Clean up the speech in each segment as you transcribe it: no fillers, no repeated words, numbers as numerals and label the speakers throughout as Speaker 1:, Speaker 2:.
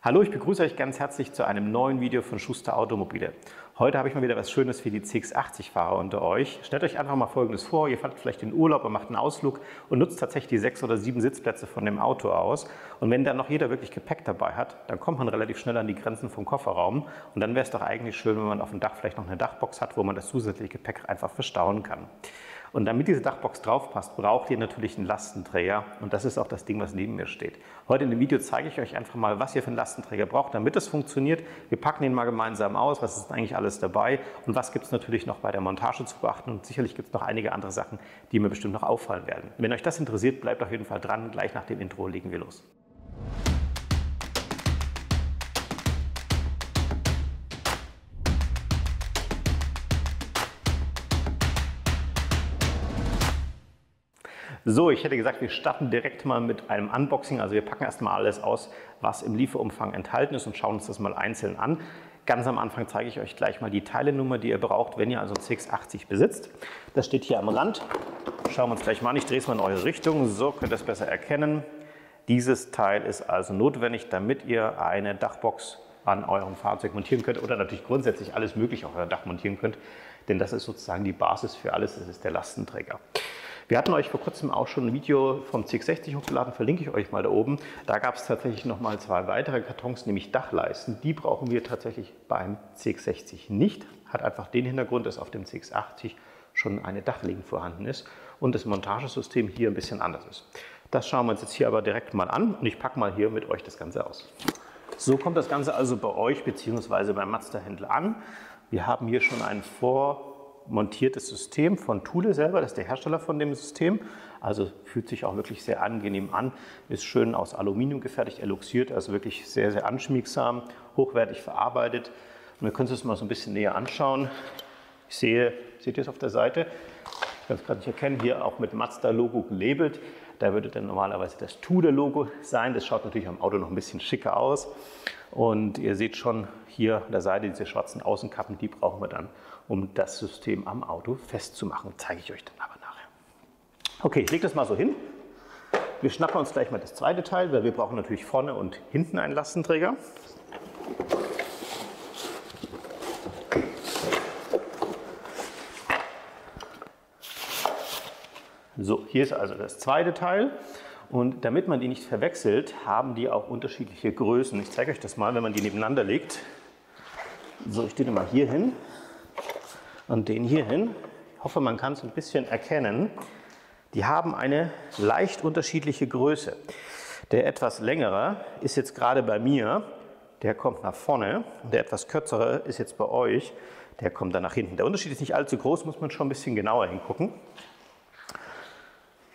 Speaker 1: Hallo, ich begrüße euch ganz herzlich zu einem neuen Video von Schuster Automobile. Heute habe ich mal wieder was Schönes für die CX-80-Fahrer unter euch. Stellt euch einfach mal Folgendes vor, ihr fahrt vielleicht in Urlaub und macht einen Ausflug und nutzt tatsächlich die 6 oder 7 Sitzplätze von dem Auto aus. Und wenn dann noch jeder wirklich Gepäck dabei hat, dann kommt man relativ schnell an die Grenzen vom Kofferraum. Und dann wäre es doch eigentlich schön, wenn man auf dem Dach vielleicht noch eine Dachbox hat, wo man das zusätzliche Gepäck einfach verstauen kann. Und damit diese Dachbox drauf passt, braucht ihr natürlich einen Lastenträger. Und das ist auch das Ding, was neben mir steht. Heute in dem Video zeige ich euch einfach mal, was ihr für einen Lastenträger braucht, damit es funktioniert. Wir packen ihn mal gemeinsam aus, was ist eigentlich alles dabei und was gibt es natürlich noch bei der Montage zu beachten. Und sicherlich gibt es noch einige andere Sachen, die mir bestimmt noch auffallen werden. Wenn euch das interessiert, bleibt auf jeden Fall dran. Gleich nach dem Intro legen wir los. So, ich hätte gesagt, wir starten direkt mal mit einem Unboxing. Also wir packen erstmal alles aus, was im Lieferumfang enthalten ist und schauen uns das mal einzeln an. Ganz am Anfang zeige ich euch gleich mal die Teilenummer, die ihr braucht, wenn ihr also einen CX-80 besitzt. Das steht hier am Rand. Schauen wir uns gleich mal an. Ich drehe es mal in eure Richtung. So könnt ihr es besser erkennen. Dieses Teil ist also notwendig, damit ihr eine Dachbox an eurem Fahrzeug montieren könnt oder natürlich grundsätzlich alles Mögliche auf euer Dach montieren könnt. Denn das ist sozusagen die Basis für alles. Das ist der Lastenträger. Wir hatten euch vor kurzem auch schon ein Video vom CX-60 hochgeladen, verlinke ich euch mal da oben. Da gab es tatsächlich noch mal 2 weitere Kartons, nämlich Dachleisten. Die brauchen wir tatsächlich beim CX-60 nicht. Hat einfach den Hintergrund, dass auf dem CX-80 schon eine Dachlegung vorhanden ist und das Montagesystem hier ein bisschen anders ist. Das schauen wir uns jetzt hier aber direkt mal an und ich packe mal hier mit euch das Ganze aus. So kommt das Ganze also bei euch bzw. beim Mazda-Händler an. Wir haben hier schon ein montiertes System von Thule selber, das ist der Hersteller von dem System. Also fühlt sich auch wirklich sehr angenehm an, ist schön aus Aluminium gefertigt, eluxiert, also wirklich sehr, sehr anschmiegsam, hochwertig verarbeitet. Und wir können uns das mal so ein bisschen näher anschauen. Ich sehe, seht ihr es auf der Seite? Ich kann es gerade nicht erkennen, hier auch mit Mazda-Logo gelabelt. Da würde dann normalerweise das Thule-Logo sein. Das schaut natürlich am Auto noch ein bisschen schicker aus. Und ihr seht schon hier an der Seite diese schwarzen Außenkappen, die brauchen wir dann, um das System am Auto festzumachen. Zeige ich euch dann aber nachher. Okay, ich lege das mal so hin. Wir schnappen uns gleich mal das zweite Teil, weil wir brauchen natürlich vorne und hinten einen Lastenträger. So, hier ist also das zweite Teil. Und damit man die nicht verwechselt, haben die auch unterschiedliche Größen. Ich zeige euch das mal, wenn man die nebeneinander legt. So, ich stehe mal hier hin und den hier hin. Ich hoffe, man kann es ein bisschen erkennen. Die haben eine leicht unterschiedliche Größe. Der etwas längere ist jetzt gerade bei mir, der kommt nach vorne. Und der etwas kürzere ist jetzt bei euch, der kommt dann nach hinten. Der Unterschied ist nicht allzu groß, muss man schon ein bisschen genauer hingucken.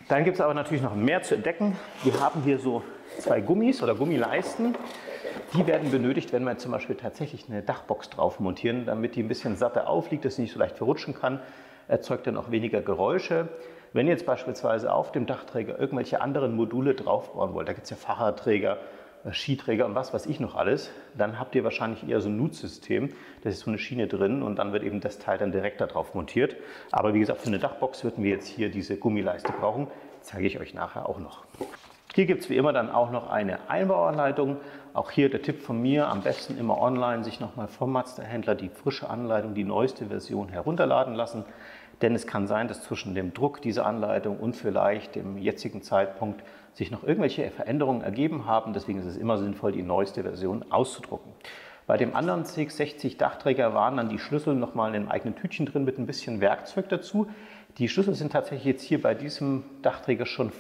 Speaker 1: Dann gibt es aber natürlich noch mehr zu entdecken. Wir haben hier so 2 Gummis oder Gummileisten. Die werden benötigt, wenn wir zum Beispiel tatsächlich eine Dachbox drauf montieren, damit die ein bisschen satter aufliegt, dass sie nicht so leicht verrutschen kann, erzeugt dann auch weniger Geräusche. Wenn ihr jetzt beispielsweise auf dem Dachträger irgendwelche anderen Module draufbauen wollt, da gibt es ja Fahrradträger, Skiträger und was weiß ich noch alles, dann habt ihr wahrscheinlich eher so ein Nutzsystem, da ist so eine Schiene drin und dann wird eben das Teil dann direkt da drauf montiert. Aber wie gesagt, für eine Dachbox würden wir jetzt hier diese Gummileiste brauchen, zeige ich euch nachher auch noch. Hier gibt es wie immer dann auch noch eine Einbauanleitung. Auch hier der Tipp von mir, am besten immer online sich nochmal vom Mazda-Händler die frische Anleitung, die neueste Version herunterladen lassen. Denn es kann sein, dass zwischen dem Druck dieser Anleitung und vielleicht dem jetzigen Zeitpunkt sich noch irgendwelche Veränderungen ergeben haben. Deswegen ist es immer sinnvoll, die neueste Version auszudrucken. Bei dem anderen CX-60 Dachträger waren dann die Schlüssel nochmal in einem eigenen Tütchen drin mit ein bisschen Werkzeug dazu. Die Schlüssel sind tatsächlich jetzt hier bei diesem Dachträger schon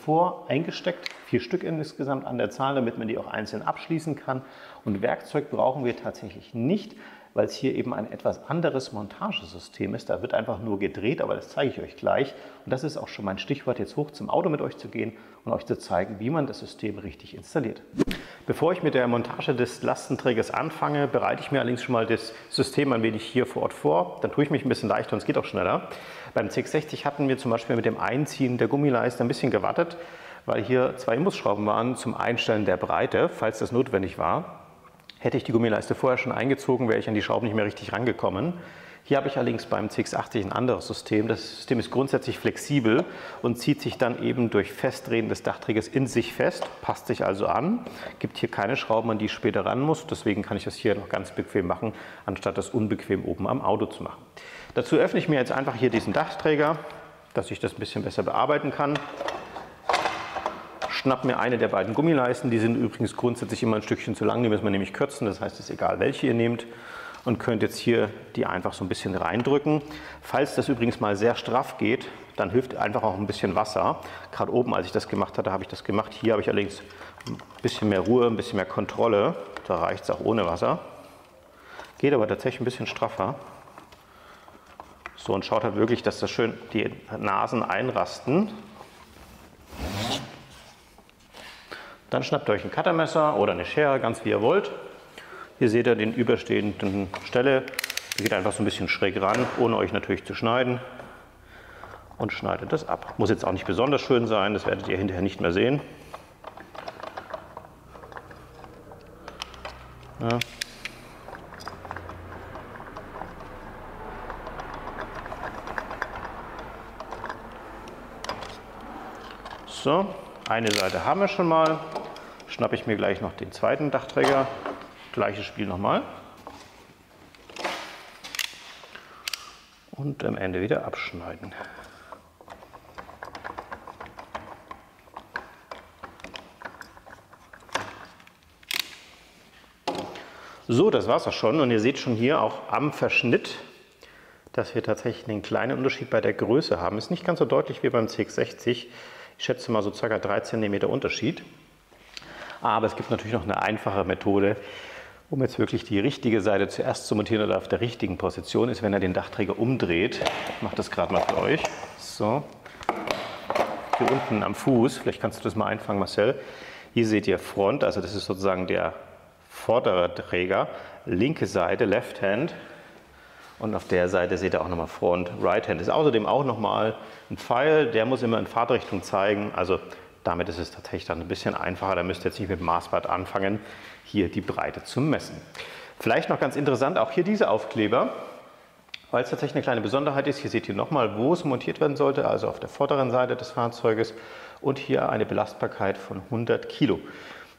Speaker 1: eingesteckt. 4 Stück insgesamt an der Zahl, damit man die auch einzeln abschließen kann. Und Werkzeug brauchen wir tatsächlich nicht, weil es hier eben ein etwas anderes Montagesystem ist. Da wird einfach nur gedreht, aber das zeige ich euch gleich. Und das ist auch schon mein Stichwort, jetzt hoch zum Auto mit euch zu gehen und euch zu zeigen, wie man das System richtig installiert. Bevor ich mit der Montage des Lastenträgers anfange, bereite ich mir allerdings schon mal das System ein wenig hier vor Ort vor. Dann tue ich mich ein bisschen leichter und es geht auch schneller. Beim CX-60 hatten wir zum Beispiel mit dem Einziehen der Gummileiste ein bisschen gewartet, weil hier 2 Imbusschrauben waren zum Einstellen der Breite, falls das notwendig war. Hätte ich die Gummileiste vorher schon eingezogen, wäre ich an die Schrauben nicht mehr richtig rangekommen. Hier habe ich allerdings beim CX80 ein anderes System. Das System ist grundsätzlich flexibel und zieht sich dann eben durch Festdrehen des Dachträgers in sich fest, passt sich also an, gibt hier keine Schrauben, an die ich später ran muss. Deswegen kann ich das hier noch ganz bequem machen, anstatt das unbequem oben am Auto zu machen. Dazu öffne ich mir jetzt einfach hier diesen Dachträger, dass ich das ein bisschen besser bearbeiten kann. Schnapp mir eine der beiden Gummileisten, die sind übrigens grundsätzlich immer ein Stückchen zu lang, die müssen wir nämlich kürzen, das heißt, es ist egal, welche ihr nehmt. Und könnt jetzt hier die einfach so ein bisschen reindrücken. Falls das übrigens mal sehr straff geht, dann hilft einfach auch ein bisschen Wasser. Gerade oben, als ich das gemacht hatte, habe ich das gemacht. Hier habe ich allerdings ein bisschen mehr Ruhe, ein bisschen mehr Kontrolle. Da reicht es auch ohne Wasser. Geht aber tatsächlich ein bisschen straffer. So, und schaut halt wirklich, dass das schön die Nasen einrasten. Dann schnappt euch ein Cuttermesser oder eine Schere, ganz wie ihr wollt. Hier seht ihr den überstehenden Stelle. Ihr geht einfach so ein bisschen schräg ran, ohne euch natürlich zu schneiden. Und schneidet das ab. Muss jetzt auch nicht besonders schön sein, das werdet ihr hinterher nicht mehr sehen. Ja. So, eine Seite haben wir schon mal. Schnappe ich mir gleich noch den zweiten Dachträger. Gleiches Spiel nochmal. Und am Ende wieder abschneiden. So, das war es auch schon. Und ihr seht schon hier auch am Verschnitt, dass wir tatsächlich einen kleinen Unterschied bei der Größe haben. Ist nicht ganz so deutlich wie beim CX60. Ich schätze mal so ca. 3 cm Unterschied. Aber es gibt natürlich noch eine einfache Methode, um jetzt wirklich die richtige Seite zuerst zu montieren oder auf der richtigen Position ist, wenn er den Dachträger umdreht. Ich mache das gerade mal für euch. So. Hier unten am Fuß, vielleicht kannst du das mal einfangen, Marcel. Hier seht ihr Front, also das ist sozusagen der vordere Träger. Linke Seite, Left Hand. Und auf der Seite seht ihr auch nochmal Front, Right Hand. Ist außerdem auch nochmal ein Pfeil, der muss immer in Fahrtrichtung zeigen. Also damit ist es tatsächlich dann ein bisschen einfacher. Da müsst ihr jetzt nicht mit dem Maßband anfangen, hier die Breite zu messen. Vielleicht noch ganz interessant, auch hier diese Aufkleber, weil es tatsächlich eine kleine Besonderheit ist. Hier seht ihr nochmal, wo es montiert werden sollte, also auf der vorderen Seite des Fahrzeuges. Und hier eine Belastbarkeit von 100 Kilo.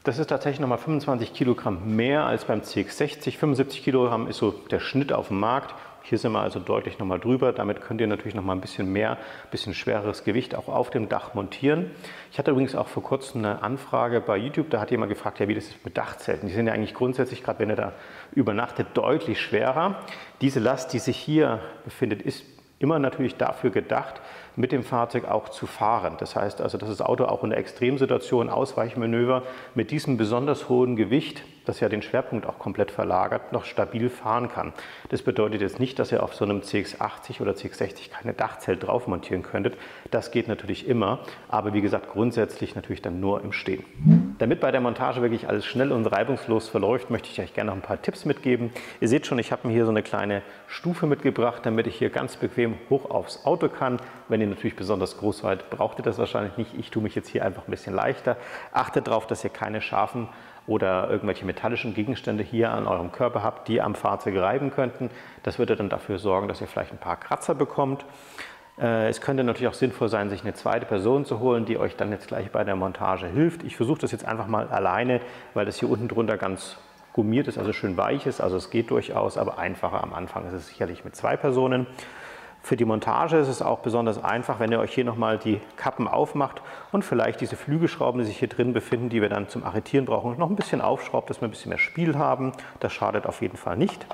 Speaker 1: Das ist tatsächlich nochmal 25 Kilogramm mehr als beim CX60. 75 Kilogramm ist so der Schnitt auf dem Markt. Hier sind wir also deutlich nochmal drüber. Damit könnt ihr natürlich nochmal ein bisschen mehr, ein bisschen schwereres Gewicht auch auf dem Dach montieren. Ich hatte übrigens auch vor kurzem eine Anfrage bei YouTube. Da hat jemand gefragt, ja, wie das ist mit Dachzelten. Die sind ja eigentlich grundsätzlich, gerade wenn ihr da übernachtet, deutlich schwerer. Diese Last, die sich hier befindet, ist immer natürlich dafür gedacht, mit dem Fahrzeug auch zu fahren. Das heißt also, dass das Auto auch in der Extremsituation, Ausweichmanöver mit diesem besonders hohen Gewicht, das ja den Schwerpunkt auch komplett verlagert, noch stabil fahren kann. Das bedeutet jetzt nicht, dass ihr auf so einem CX80 oder CX60 keine Dachzelt drauf montieren könntet. Das geht natürlich immer, aber wie gesagt, grundsätzlich natürlich dann nur im Stehen. Damit bei der Montage wirklich alles schnell und reibungslos verläuft, möchte ich euch gerne noch ein paar Tipps mitgeben. Ihr seht schon, ich habe mir hier so eine kleine Stufe mitgebracht, damit ich hier ganz bequem hoch aufs Auto kann. Wenn ihr natürlich besonders groß seid, braucht ihr das wahrscheinlich nicht. Ich tue mich jetzt hier einfach ein bisschen leichter. Achtet darauf, dass ihr keine scharfen oder irgendwelche metallischen Gegenstände hier an eurem Körper habt, die am Fahrzeug reiben könnten. Das würde dann dafür sorgen, dass ihr vielleicht ein paar Kratzer bekommt. Es könnte natürlich auch sinnvoll sein, sich eine zweite Person zu holen, die euch dann jetzt gleich bei der Montage hilft. Ich versuche das jetzt einfach mal alleine, weil das hier unten drunter ganz gummiert ist, also schön weich ist. Also es geht durchaus, aber einfacher am Anfang ist es sicherlich mit 2 Personen. Für die Montage ist es auch besonders einfach, wenn ihr euch hier nochmal die Kappen aufmacht und vielleicht diese Flügelschrauben, die sich hier drin befinden, die wir dann zum Arretieren brauchen, noch ein bisschen aufschraubt, dass wir ein bisschen mehr Spiel haben. Das schadet auf jeden Fall nicht.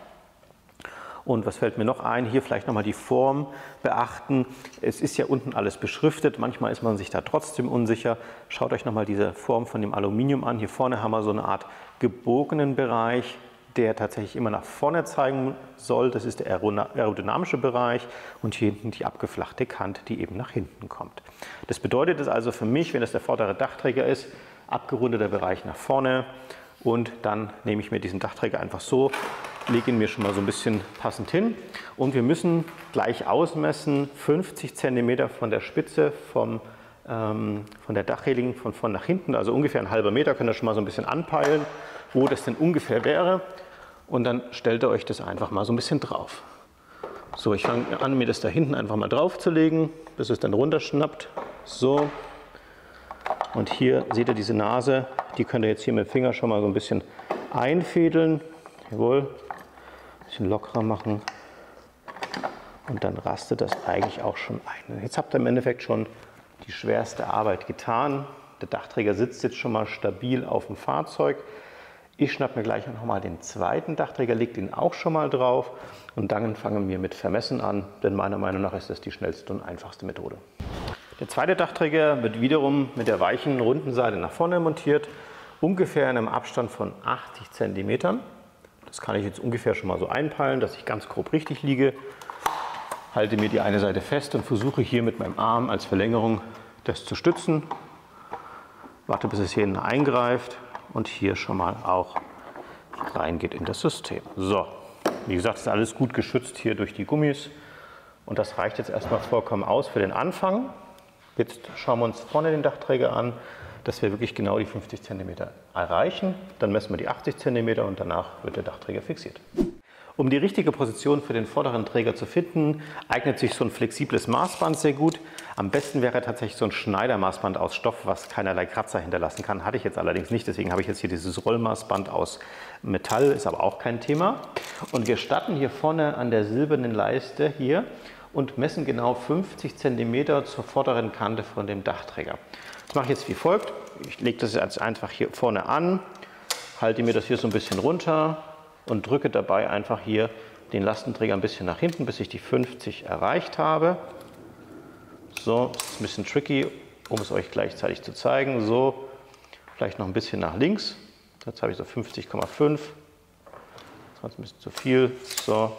Speaker 1: Und was fällt mir noch ein? Hier vielleicht nochmal die Form beachten. Es ist ja unten alles beschriftet. Manchmal ist man sich da trotzdem unsicher. Schaut euch nochmal diese Form von dem Aluminium an. Hier vorne haben wir so eine Art gebogenen Bereich, der tatsächlich immer nach vorne zeigen soll. Das ist der aerodynamische Bereich und hier hinten die abgeflachte Kante, die eben nach hinten kommt. Das bedeutet es also für mich, wenn das der vordere Dachträger ist, abgerundeter Bereich nach vorne und dann nehme ich mir diesen Dachträger einfach so, lege ihn mir schon mal so ein bisschen passend hin und wir müssen gleich ausmessen 50 cm von der Spitze vom von der Dachreling von vorn nach hinten, also ungefähr ein halber Meter, könnt ihr schon mal so ein bisschen anpeilen, wo das denn ungefähr wäre. Und dann stellt ihr euch das einfach mal so ein bisschen drauf. So, ich fange an, mir das da hinten einfach mal drauf zu legen, bis es dann runterschnappt. So. Und hier seht ihr diese Nase, die könnt ihr jetzt hier mit dem Finger schon mal so ein bisschen einfädeln. Jawohl. Ein bisschen lockerer machen. Und dann rastet das eigentlich auch schon ein. Jetzt habt ihr im Endeffekt schon die schwerste Arbeit getan. Der Dachträger sitzt jetzt schon mal stabil auf dem Fahrzeug. Ich schnappe mir gleich noch mal den zweiten Dachträger, lege den auch schon mal drauf und dann fangen wir mit Vermessen an, denn meiner Meinung nach ist das die schnellste und einfachste Methode. Der zweite Dachträger wird wiederum mit der weichen, runden Seite nach vorne montiert, ungefähr in einem Abstand von 80 cm. Das kann ich jetzt ungefähr schon mal so einpeilen, dass ich ganz grob richtig liege. Halte mir die eine Seite fest und versuche hier mit meinem Arm als Verlängerung das zu stützen. Warte, bis es hier hinten eingreift und hier schon mal auch reingeht in das System. So, wie gesagt, ist alles gut geschützt hier durch die Gummis und das reicht jetzt erstmal vollkommen aus für den Anfang. Jetzt schauen wir uns vorne den Dachträger an, dass wir wirklich genau die 50 cm erreichen. Dann messen wir die 80 cm und danach wird der Dachträger fixiert. Um die richtige Position für den vorderen Träger zu finden, eignet sich so ein flexibles Maßband sehr gut. Am besten wäre tatsächlich so ein Schneidermaßband aus Stoff, was keinerlei Kratzer hinterlassen kann. Hatte ich jetzt allerdings nicht, deswegen habe ich jetzt hier dieses Rollmaßband aus Metall, ist aber auch kein Thema. Und wir starten hier vorne an der silbernen Leiste hier und messen genau 50 cm zur vorderen Kante von dem Dachträger. Das mache ich jetzt wie folgt. Ich lege das jetzt einfach hier vorne an, halte mir das hier so ein bisschen runter und drücke dabei einfach hier den Lastenträger ein bisschen nach hinten, bis ich die 50 erreicht habe. So, das ist ein bisschen tricky, um es euch gleichzeitig zu zeigen. So, vielleicht noch ein bisschen nach links. Jetzt habe ich so 50,5. Das ist ein bisschen zu viel. So,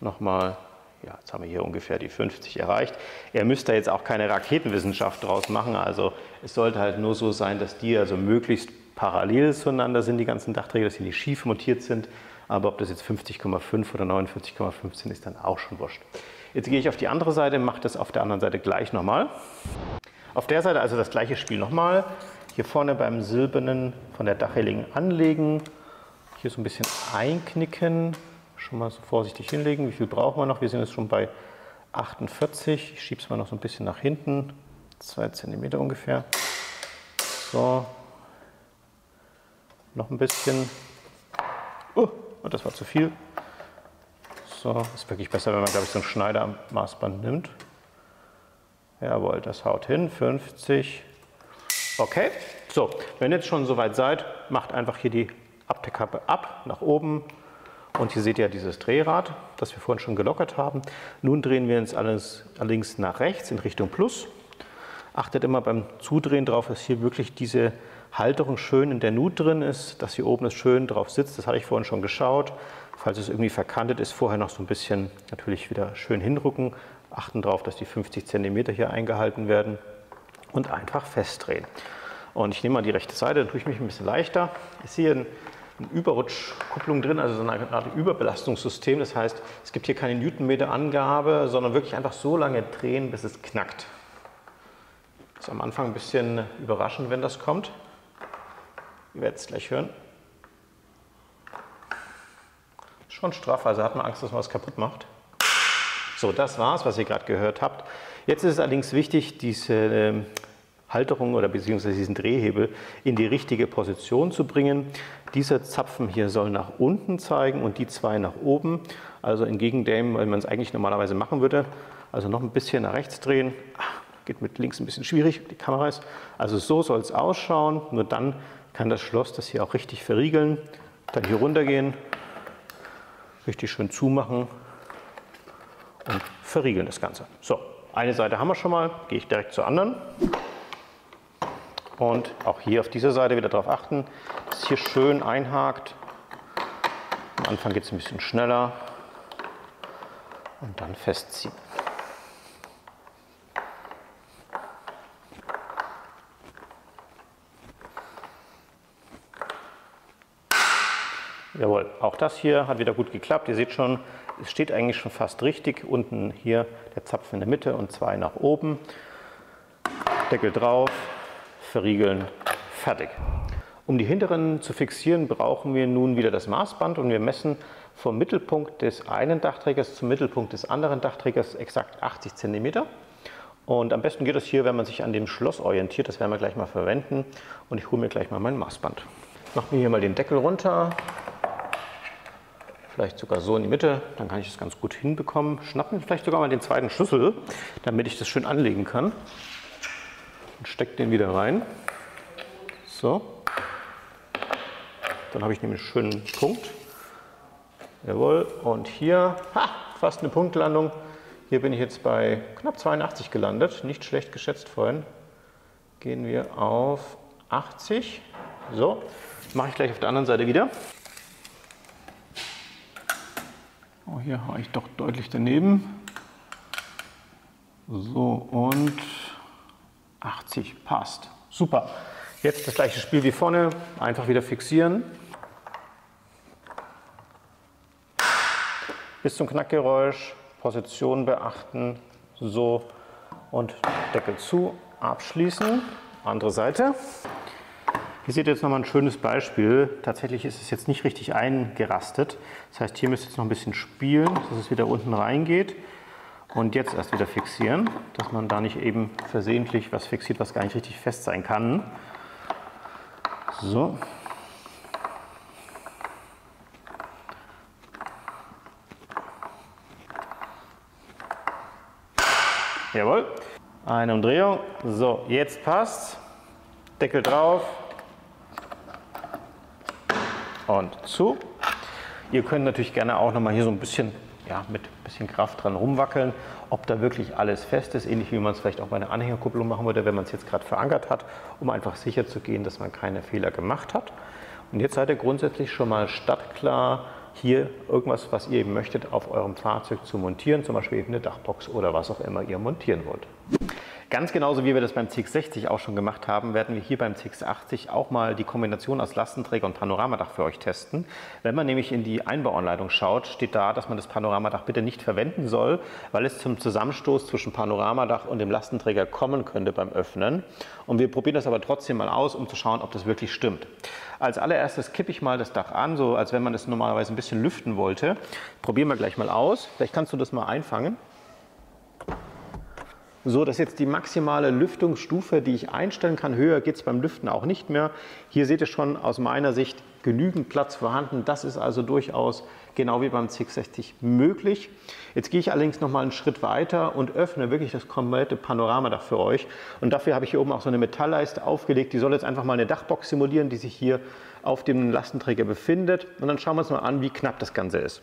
Speaker 1: nochmal. Ja, jetzt haben wir hier ungefähr die 50 erreicht. Ihr müsst da jetzt auch keine Raketenwissenschaft draus machen. Also es sollte halt nur so sein, dass die also möglichst parallel zueinander sind, die ganzen Dachträger, dass sie nicht schief montiert sind. Aber ob das jetzt 50,5 oder 49,5 sind, ist dann auch schon wurscht. Jetzt gehe ich auf die andere Seite, mache das auf der anderen Seite gleich nochmal. Auf der Seite also das gleiche Spiel nochmal. Hier vorne beim silbernen von der Dachreling anlegen. Hier so ein bisschen einknicken. Schon mal so vorsichtig hinlegen. Wie viel brauchen wir noch? Wir sind jetzt schon bei 48. Ich schiebe es mal noch so ein bisschen nach hinten. 2 cm ungefähr. So. Noch ein bisschen. Und das war zu viel. So, ist wirklich besser, wenn man, glaube ich, so ein Schneidermaßband nimmt. Jawohl, das haut hin. 50. Okay. So, wenn ihr jetzt schon soweit seid, macht einfach hier die Abdeckkappe ab, nach oben. Und hier seht ihr dieses Drehrad, das wir vorhin schon gelockert haben. Nun drehen wir uns allerdings nach rechts in Richtung Plus. Achtet immer beim Zudrehen darauf, dass hier wirklich diese Halterung schön in der Nut drin ist, dass hier oben es schön drauf sitzt. Das hatte ich vorhin schon geschaut. Falls es irgendwie verkantet ist, vorher noch so ein bisschen natürlich wieder schön hinrücken. Achten darauf, dass die 50 cm hier eingehalten werden und einfach festdrehen. Und ich nehme mal die rechte Seite, dann tue ich mich ein bisschen leichter. Ich sehe eine Überrutschkupplung drin, also so eine Art Überbelastungssystem. Das heißt, es gibt hier keine Newtonmeter-Angabe, sondern wirklich einfach so lange drehen, bis es knackt. Das ist am Anfang ein bisschen überraschend, wenn das kommt. Ihr werdet es gleich hören. Schon straff, also hat man Angst, dass man was kaputt macht. So, das war's, was ihr gerade gehört habt. Jetzt ist es allerdings wichtig, diese Halterung oder beziehungsweise diesen Drehhebel in die richtige Position zu bringen. Dieser Zapfen hier soll nach unten zeigen und die zwei nach oben. Also entgegen dem, weil man es eigentlich normalerweise machen würde. Also noch ein bisschen nach rechts drehen. Geht mit links ein bisschen schwierig, die Kamera ist. Also so soll es ausschauen. Nur dann kann das Schloss das hier auch richtig verriegeln. Dann hier runter gehen, richtig schön zumachen und verriegeln das Ganze. So, eine Seite haben wir schon mal. Gehe ich direkt zur anderen. Und auch hier auf dieser Seite wieder darauf achten, dass es hier schön einhakt. Am Anfang geht es ein bisschen schneller und dann festziehen. Jawohl, auch das hier hat wieder gut geklappt. Ihr seht schon, es steht eigentlich schon fast richtig. Unten hier der Zapfen in der Mitte und zwei nach oben. Deckel drauf, verriegeln, fertig. Um die hinteren zu fixieren, brauchen wir nun wieder das Maßband und wir messen vom Mittelpunkt des einen Dachträgers zum Mittelpunkt des anderen Dachträgers exakt 80 cm. Und am besten geht es hier, wenn man sich an dem Schloss orientiert. Das werden wir gleich mal verwenden. Und ich hole mir gleich mal mein Maßband. Mache mir hier mal den Deckel runter. Vielleicht sogar so in die Mitte. Dann kann ich das ganz gut hinbekommen. Schnapp mir vielleicht sogar mal den zweiten Schlüssel, damit ich das schön anlegen kann. Und stecke den wieder rein. So. Dann habe ich nämlich einen schönen Punkt. Jawohl. Und hier, fast eine Punktlandung. Hier bin ich jetzt bei knapp 82 gelandet, nicht schlecht geschätzt vorhin. Gehen wir auf 80. So, mache ich gleich auf der anderen Seite wieder. Oh, hier war ich doch deutlich daneben. So, und 80 passt. Super. Jetzt das gleiche Spiel wie vorne, einfach wieder fixieren. Bis zum Knackgeräusch. Position beachten, so, und Deckel zu, abschließen, andere Seite. Hier seht ihr jetzt nochmal ein schönes Beispiel. Tatsächlich ist es jetzt nicht richtig eingerastet. Das heißt, hier müsst ihr jetzt noch ein bisschen spielen, dass es wieder unten reingeht und jetzt erst wieder fixieren, dass man da nicht eben versehentlich was fixiert, was gar nicht richtig fest sein kann. So. Jawohl, eine Umdrehung. So, jetzt passt. Deckel drauf und zu. Ihr könnt natürlich gerne auch noch mal hier so ein bisschen, ja, mit ein bisschen Kraft dran rumwackeln, ob da wirklich alles fest ist, ähnlich wie man es vielleicht auch bei einer Anhängerkupplung machen würde, wenn man es jetzt gerade verankert hat, um einfach sicher zu gehen, dass man keine Fehler gemacht hat. Und jetzt seid ihr grundsätzlich schon mal startklar, hier irgendwas, was ihr eben möchtet, auf eurem Fahrzeug zu montieren, zum Beispiel eben eine Dachbox oder was auch immer ihr montieren wollt. Ganz genauso wie wir das beim CX-60 auch schon gemacht haben, werden wir hier beim CX-80 auch mal die Kombination aus Lastenträger und Panoramadach für euch testen. Wenn man nämlich in die Einbauanleitung schaut, steht da, dass man das Panoramadach bitte nicht verwenden soll, weil es zum Zusammenstoß zwischen Panoramadach und dem Lastenträger kommen könnte beim Öffnen. Und wir probieren das aber trotzdem mal aus, um zu schauen, ob das wirklich stimmt. Als allererstes kippe ich mal das Dach an, so als wenn man es normalerweise ein bisschen lüften wollte. Probieren wir gleich mal aus. Vielleicht kannst du das mal einfangen. So, das ist jetzt die maximale Lüftungsstufe, die ich einstellen kann. Höher geht es beim Lüften auch nicht mehr. Hier seht ihr schon aus meiner Sicht genügend Platz vorhanden. Das ist also durchaus genau wie beim CX-60 möglich. Jetzt gehe ich allerdings noch mal einen Schritt weiter und öffne wirklich das komplette Panoramadach für euch. Und dafür habe ich hier oben auch so eine Metallleiste aufgelegt. Die soll jetzt einfach mal eine Dachbox simulieren, die sich hier auf dem Lastenträger befindet. Und dann schauen wir uns mal an, wie knapp das Ganze ist.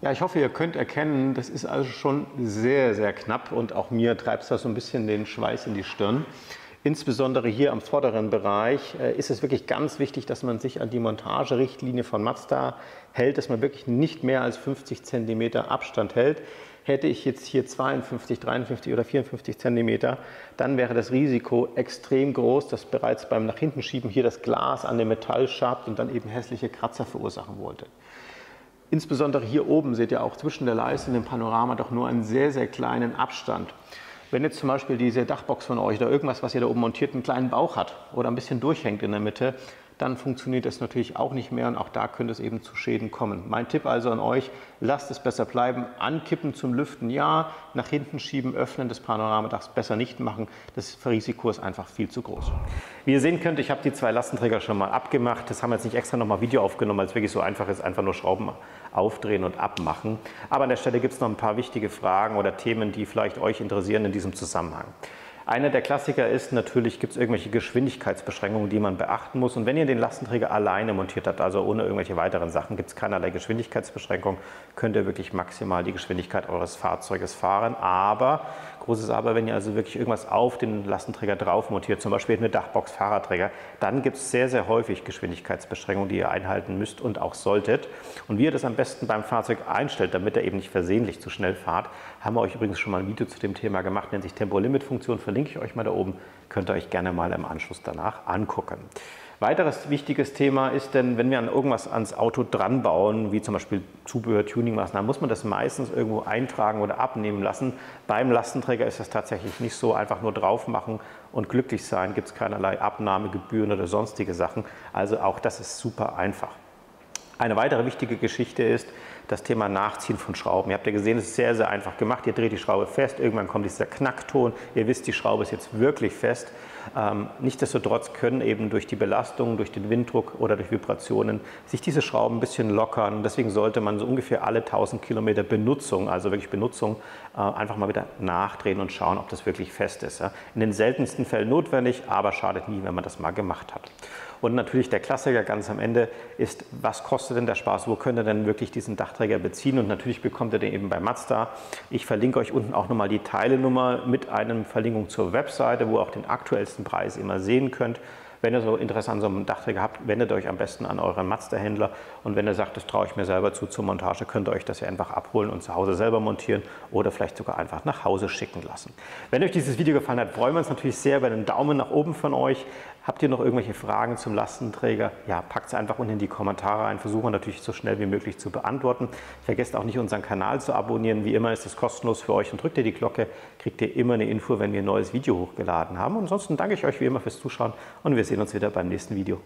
Speaker 1: Ja, ich hoffe, ihr könnt erkennen, das ist also schon sehr, sehr knapp und auch mir treibt es da so ein bisschen den Schweiß in die Stirn. Insbesondere hier am vorderen Bereich ist es wirklich ganz wichtig, dass man sich an die Montagerichtlinie von Mazda hält, dass man wirklich nicht mehr als 50 cm Abstand hält. Hätte ich jetzt hier 52, 53 oder 54 cm, dann wäre das Risiko extrem groß, dass bereits beim nach hinten schieben hier das Glas an dem Metall schabt und dann eben hässliche Kratzer verursachen wollte. Insbesondere hier oben seht ihr auch zwischen der Leiste und dem Panorama doch nur einen sehr, sehr kleinen Abstand. Wenn jetzt zum Beispiel diese Dachbox von euch oder irgendwas, was ihr da oben montiert, einen kleinen Bauch hat oder ein bisschen durchhängt in der Mitte, dann funktioniert das natürlich auch nicht mehr und auch da könnte es eben zu Schäden kommen. Mein Tipp also an euch, lasst es besser bleiben, ankippen zum Lüften ja, nach hinten schieben, öffnen des Panoramadachs besser nicht machen, das Risiko ist einfach viel zu groß. Wie ihr sehen könnt, ich habe die zwei Lastenträger schon mal abgemacht, das haben wir jetzt nicht extra nochmal Video aufgenommen, weil es wirklich so einfach ist, einfach nur Schrauben aufdrehen und abmachen. Aber an der Stelle gibt es noch ein paar wichtige Fragen oder Themen, die vielleicht euch interessieren in diesem Zusammenhang. Einer der Klassiker ist natürlich, gibt es irgendwelche Geschwindigkeitsbeschränkungen, die man beachten muss. Und wenn ihr den Lastenträger alleine montiert habt, also ohne irgendwelche weiteren Sachen, gibt es keinerlei Geschwindigkeitsbeschränkung, könnt ihr wirklich maximal die Geschwindigkeit eures Fahrzeuges fahren. Aber, großes Aber, wenn ihr also wirklich irgendwas auf den Lastenträger drauf montiert, zum Beispiel eine Dachbox, Fahrradträger, dann gibt es sehr, sehr häufig Geschwindigkeitsbeschränkungen, die ihr einhalten müsst und auch solltet. Und wie ihr das am besten beim Fahrzeug einstellt, damit ihr eben nicht versehentlich zu schnell fahrt, haben wir euch übrigens schon mal ein Video zu dem Thema gemacht, nennt sich Tempolimit-Funktion, verlinke ich euch mal da oben, könnt ihr euch gerne mal im Anschluss danach angucken. Weiteres wichtiges Thema ist denn, wenn wir an irgendwas ans Auto dran bauen, wie zum Beispiel Zubehör, Tuningmaßnahmen, muss man das meistens irgendwo eintragen oder abnehmen lassen. Beim Lastenträger ist das tatsächlich nicht so, einfach nur drauf machen und glücklich sein, gibt es keinerlei Abnahmegebühren oder sonstige Sachen. Also auch das ist super einfach. Eine weitere wichtige Geschichte ist das Thema Nachziehen von Schrauben. Ihr habt ja gesehen, es ist sehr, sehr einfach gemacht. Ihr dreht die Schraube fest, irgendwann kommt dieser Knackton. Ihr wisst, die Schraube ist jetzt wirklich fest. Nichtsdestotrotz können eben durch die Belastung, durch den Winddruck oder durch Vibrationen sich diese Schrauben ein bisschen lockern. Deswegen sollte man so ungefähr alle 1000 Kilometer Benutzung, also wirklich Benutzung, einfach mal wieder nachdrehen und schauen, ob das wirklich fest ist. In den seltensten Fällen notwendig, aber schadet nie, wenn man das mal gemacht hat. Und natürlich der Klassiker ganz am Ende ist, was kostet denn der Spaß? Wo könnt ihr denn wirklich diesen Dachträger beziehen? Und natürlich bekommt ihr den eben bei Mazda. Ich verlinke euch unten auch nochmal die Teilenummer mit einer Verlinkung zur Webseite, wo ihr auch den aktuellsten Preis immer sehen könnt. Wenn ihr so Interesse an so einem Dachträger habt, wendet euch am besten an euren Mazda-Händler. Und wenn ihr sagt, das traue ich mir selber zu zur Montage, könnt ihr euch das ja einfach abholen und zu Hause selber montieren oder vielleicht sogar einfach nach Hause schicken lassen. Wenn euch dieses Video gefallen hat, freuen wir uns natürlich sehr über einen Daumen nach oben von euch. Habt ihr noch irgendwelche Fragen zum Lastenträger? Ja, packt es einfach unten in die Kommentare rein. Versuchen wir natürlich so schnell wie möglich zu beantworten. Vergesst auch nicht, unseren Kanal zu abonnieren. Wie immer ist es kostenlos für euch und drückt ihr die Glocke, kriegt ihr immer eine Info, wenn wir ein neues Video hochgeladen haben. Und ansonsten danke ich euch wie immer fürs Zuschauen und wir sehen uns wieder beim nächsten Video.